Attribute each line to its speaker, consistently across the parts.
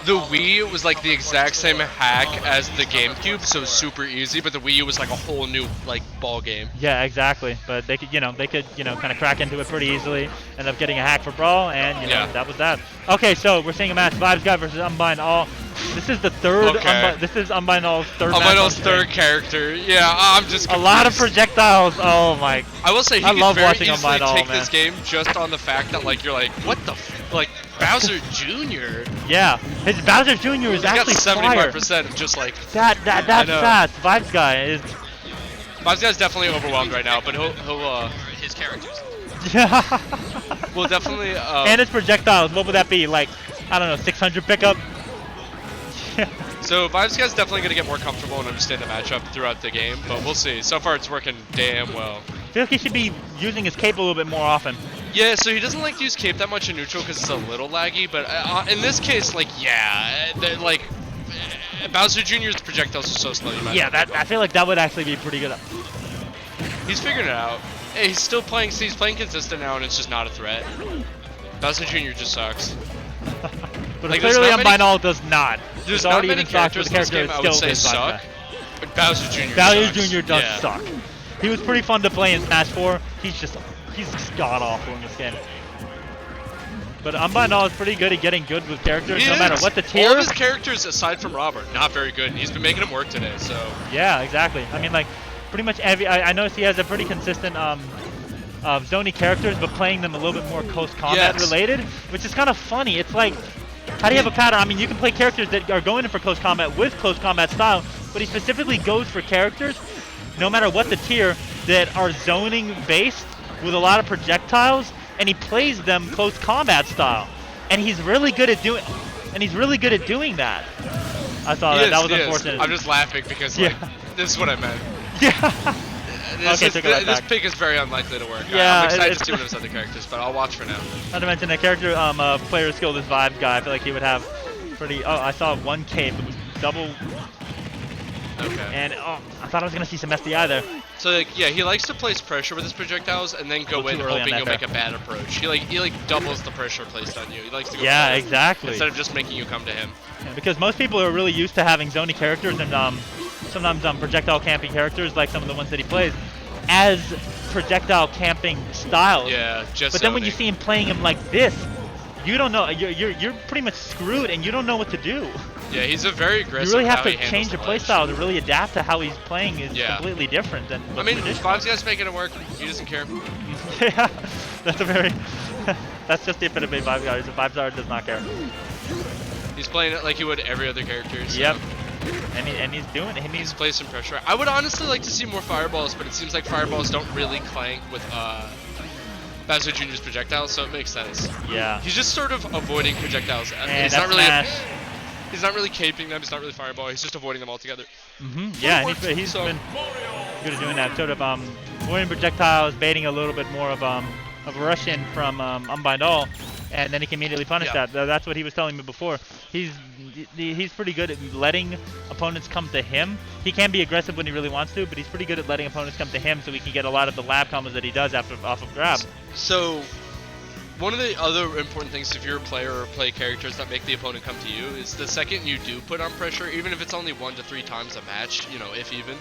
Speaker 1: the Wii was like the exact same hack as the GameCube, so it was super easy. But the Wii U was like a whole new like ball game.
Speaker 2: Yeah, exactly. But they could, kind of crack into it pretty easily. End up getting a hack for Brawl, and that was that. Okay, so we're seeing a match: VibesGuy versus Unbind All. This is the third.
Speaker 1: Okay.
Speaker 2: This is Unbind All's third.
Speaker 1: Unbind All's third character. Yeah, I'm just confused.
Speaker 2: A lot of projectiles. Oh my.
Speaker 1: I will say he could
Speaker 2: love
Speaker 1: very
Speaker 2: watching
Speaker 1: easily
Speaker 2: Unbind All,
Speaker 1: take
Speaker 2: man.
Speaker 1: this game just on the fact that like you're like, what the like Bowser Jr.
Speaker 2: Yeah, his Bowser Jr. is actually
Speaker 1: got 75% of just like
Speaker 2: that's fast. VibesGuy is.
Speaker 1: VibesGuy's definitely overwhelmed right now, but he'll
Speaker 3: his characters.
Speaker 2: Yeah.
Speaker 1: We'll definitely.
Speaker 2: And his projectiles. What would that be? Like, I don't know, 600 pickup.
Speaker 1: So VibesGuy's definitely gonna get more comfortable and understand the matchup throughout the game, but we'll see. So far, it's working damn well.
Speaker 2: I feel like he should be using his cape a little bit more often.
Speaker 1: Yeah, so he doesn't like to use cape that much in neutral because it's a little laggy, but in this case, like, yeah, Bowser Jr.'s projectiles are so slow.
Speaker 2: I feel like that would actually be pretty good.
Speaker 1: He's figuring it out. Hey, he's still playing. He's playing consistent now, and it's just not a threat. Bowser Jr. just sucks.
Speaker 2: But
Speaker 1: like,
Speaker 2: clearly, Unbind All does not.
Speaker 1: There's
Speaker 2: not
Speaker 1: many characters in this game I would say suck, but Bowser Jr.
Speaker 2: Bowser Jr. does suck. He was pretty fun to play in Smash 4. He's just god awful in this game. But Unbind All is pretty good at getting good with characters, no matter what the tier.
Speaker 1: All of his characters, aside from Robert, not very good. And he's been making them work today, so.
Speaker 2: Yeah, exactly. I mean, like, pretty much I noticed he has a pretty consistent Zony characters, but playing them a little bit more close combat related, which is kind of funny. It's like, how do you have a pattern? I mean, you can play characters that are going in for close combat with close combat style, but he specifically goes for characters, no matter what the tier, that are zoning based with a lot of projectiles, and he plays them close combat style, and he's really good at doing that. I saw that. That was unfortunate.
Speaker 1: I'm just laughing because like, this is what I meant.
Speaker 2: Yeah.
Speaker 1: This pick is very unlikely to work.
Speaker 2: Yeah,
Speaker 1: I'm excited to see what his other characters, but I'll watch for now.
Speaker 2: Not to mention a character, player skill, this VibesGuy. I feel like he would have pretty. Oh, I saw one cape, double.
Speaker 1: Okay.
Speaker 2: And I thought I was gonna see some SDI there.
Speaker 1: So like, yeah, he likes to place pressure with his projectiles and then go in hoping you'll make a bad approach. He doubles the pressure placed on you. He likes to go
Speaker 2: exactly.
Speaker 1: Instead of just making you come to him.
Speaker 2: Yeah, because most people are really used to having Zony characters and sometimes projectile camping characters, like some of the ones that he plays, as projectile camping styles.
Speaker 1: Yeah, just.
Speaker 2: But then when you see him playing him like this, you don't know. You're pretty much screwed, and you don't know what to do.
Speaker 1: Yeah, he's a very aggressive.
Speaker 2: You really have to change your playstyle to really adapt to how he's playing. Is completely different than.
Speaker 1: I mean, VibesGuy's making it work. He doesn't care.
Speaker 2: Yeah, that's a very. That's just the epitome of VibesGuy. VibesGuy does not care.
Speaker 1: He's playing it like he would every other character. So.
Speaker 2: Yep. And he's doing it. He
Speaker 1: needs to play some pressure. I would honestly like to see more fireballs, but it seems like fireballs don't really clank with Bowser Jr.'s projectiles, so it makes sense.
Speaker 2: Yeah.
Speaker 1: He's just sort of avoiding projectiles.
Speaker 2: And
Speaker 1: he's not really. He's not really caping them. He's not really fireball. He's just avoiding them altogether.
Speaker 2: Yeah, and he's been good at doing that. Sort of avoiding projectiles, baiting a little bit more of a rush in from Unbind All, and then he can immediately punish that. That's what he was telling me before. He's pretty good at letting opponents come to him. He can be aggressive when he really wants to, but he's pretty good at letting opponents come to him so he can get a lot of the lab combos that he does off of grab.
Speaker 1: So, one of the other important things if you're a player or play characters that make the opponent come to you is the second you do put on pressure, even if it's only 1 to 3 times a match, if even,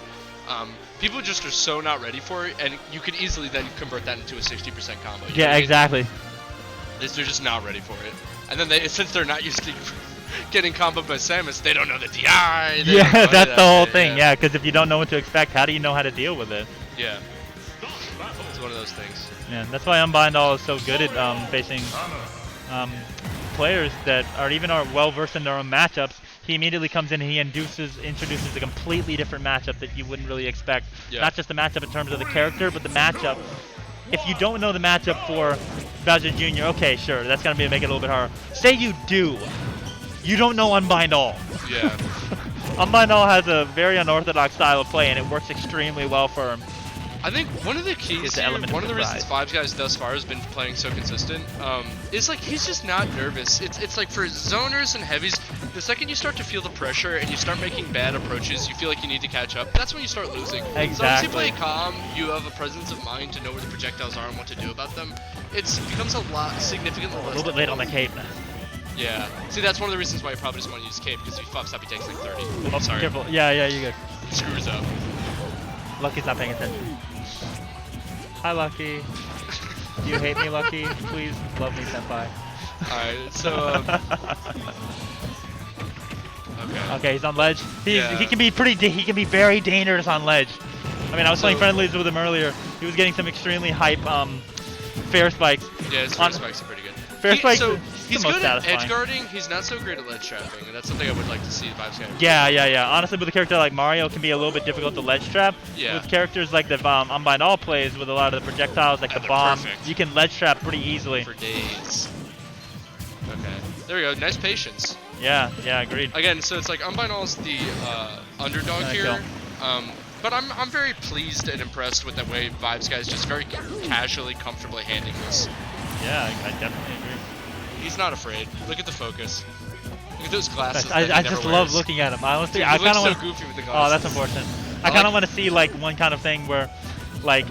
Speaker 1: people just are so not ready for it, and you could easily then convert that into a 60% combo.
Speaker 2: Yeah, exactly.
Speaker 1: They're just not ready for it. And then since they're not used to getting comboed by Samus, they don't know the DI.
Speaker 2: Yeah, that's the whole thing. Yeah, because if you don't know what to expect, how do you know how to deal with it?
Speaker 1: Yeah. It's one of those things.
Speaker 2: Yeah, that's why Unbind All is so good at facing players that are well versed in their own matchups. He immediately comes in and he introduces a completely different matchup that you wouldn't really expect. Yeah. Not just the matchup in terms of the character, but the matchup. If you don't know the matchup for Bowser Jr., okay, sure, that's gonna make it a little bit harder. Say you do. You don't know Unbind All.
Speaker 1: Yeah.
Speaker 2: Unbind All has a very unorthodox style of play, and it works extremely well for him.
Speaker 1: I think one of the keys here, one of the reasons VibesGuy thus far has been playing so consistent, is like he's just not nervous. It's like for zoners and heavies, the second you start to feel the pressure and you start making bad approaches, you feel like you need to catch up. That's when you start losing.
Speaker 2: Exactly.
Speaker 1: So once you play calm, you have a presence of mind to know where the projectiles are and what to do about them. It becomes significantly less.
Speaker 2: A little bit late on the cape.
Speaker 1: Yeah. See, that's one of the reasons why he probably doesn't want to use cape, because if he fucks up, he takes like 30. Oh, sorry.
Speaker 2: Careful. Yeah, you're good.
Speaker 1: Screws up.
Speaker 2: Lucky's not paying attention. Hi, Lucky. Do you hate me, Lucky? Please love me, senpai.
Speaker 1: Alright, so
Speaker 2: Okay, he's on ledge. He can be he can be very dangerous on ledge. I mean, I was playing friendlies with him earlier. He was getting some extremely hype fair spikes.
Speaker 1: Yeah, his fair spikes are pretty good.
Speaker 2: Fair spikes.
Speaker 1: So
Speaker 2: he's
Speaker 1: good at edge guarding. He's not so great at ledge trapping, and that's something I would like to see VibesGuy.
Speaker 2: Yeah. Honestly, with a character like Mario, it can be a little bit difficult to ledge trap.
Speaker 1: Yeah.
Speaker 2: With characters like the Unbind All plays, with a lot of the projectiles, like the bomb, you can ledge trap pretty easily.
Speaker 1: For days. Okay. There we go. Nice patience.
Speaker 2: Yeah, agreed.
Speaker 1: Again, so it's like Unbind All's the underdog here. But I'm very pleased and impressed with the way VibesGuy is just very casually, comfortably handling this.
Speaker 2: Yeah, I definitely agree.
Speaker 1: He's not afraid. Look at the focus. Look at those glasses.
Speaker 2: I just love looking at him. Honestly,
Speaker 1: Dude,
Speaker 2: I kind of
Speaker 1: so goofy with the glasses.
Speaker 2: Oh, that's unfortunate. I kind of want to see like one kind of thing where, like,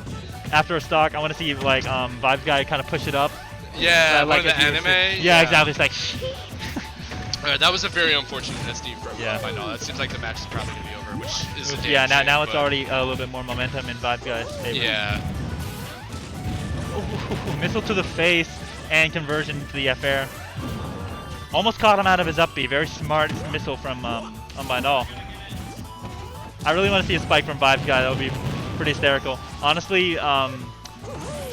Speaker 2: after a stock, I want to see like VibesGuy kind of push it up.
Speaker 1: Yeah,
Speaker 2: like
Speaker 1: the anime.
Speaker 2: Yeah, exactly. It's like.
Speaker 1: That was a very unfortunate SD for Unbind All. That seems like the match is probably gonna be over, which is a damn shame,
Speaker 2: now it's already a little bit more momentum in VibesGuy's favor.
Speaker 1: Yeah.
Speaker 2: Ooh, missile to the face and conversion to the F-air. Almost caught him out of his up B. Very smart missile from Unbind All. I really want to see a spike from VibesGuy. That would be pretty hysterical. Honestly,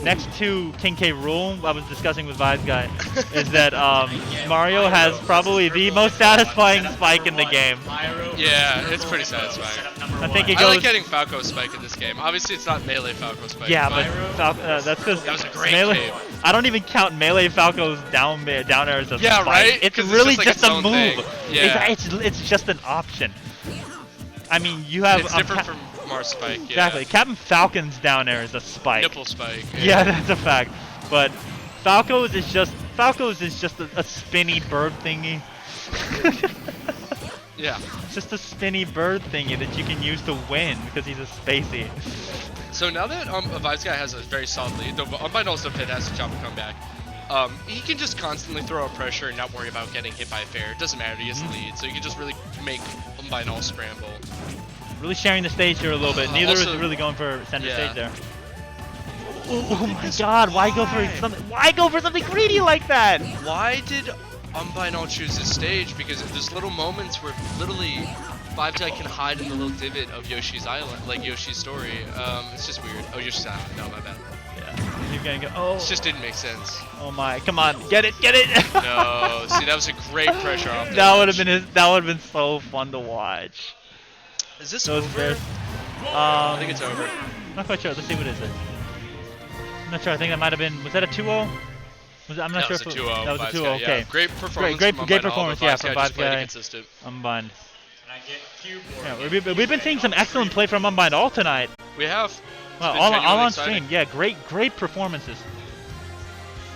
Speaker 2: next to King K. Rool, I was discussing with VibesGuy, is that Mario has probably the most satisfying spike in the game.
Speaker 1: Yeah, it's pretty satisfying.
Speaker 2: I think it goes.
Speaker 1: I like getting Falco's spike in this game. Obviously, it's not melee Falco spike.
Speaker 2: Yeah, but that's because
Speaker 1: that was a great
Speaker 2: melee.
Speaker 1: game.
Speaker 2: I don't even count melee Falco's down airs as a
Speaker 1: spike.
Speaker 2: Right? It's really
Speaker 1: it's
Speaker 2: just a move.
Speaker 1: Yeah.
Speaker 2: It's just an option. I mean, you have.
Speaker 1: It's different from Mars spike. Yeah.
Speaker 2: Exactly. Captain Falcon's down air is a spike.
Speaker 1: Nipple spike.
Speaker 2: Yeah, that's a fact. But Falco's is just a spinny bird thingy.
Speaker 1: Yeah.
Speaker 2: It's just a spinny bird thingy that you can use to win because he's a spacey.
Speaker 1: So now that VibesGuy has a very solid lead, though Unbind also has a job to come back. He can just constantly throw out pressure and not worry about getting hit by a fair. It doesn't matter, he has the lead, so you can just really make Unbind All scramble.
Speaker 2: Really sharing the stage here a little bit. Neither is really going for center stage there. Oh my god, why go for something greedy like that?
Speaker 1: Why did Unbind All choose this stage? Because there's little moments where literally VibesGuy can hide in the little divot of Yoshi's Island, like Yoshi's story. It's just weird. Oh, Yoshi's Island. No, my bad.
Speaker 2: You're gonna go. Oh.
Speaker 1: It just didn't make sense.
Speaker 2: Oh my! Come on, get it!
Speaker 1: No, see, that was a great pressure off.
Speaker 2: That would have been so fun to watch.
Speaker 1: Is this over?
Speaker 2: I
Speaker 1: think it's over.
Speaker 2: Not quite sure. Let's see what is it. I'm not sure. I think that might have been. Was that a 2-0? I'm not sure.
Speaker 1: That was a 2-0.
Speaker 2: That was a 2-0. Okay.
Speaker 1: Yeah. Great performance.
Speaker 2: Great performance. Yeah, from VibesGuy.
Speaker 1: Consistent.
Speaker 2: Unbind. Yeah, we've been seeing some excellent play from Unbind All tonight.
Speaker 1: We have.
Speaker 2: Well, all on stream. Yeah, great performances.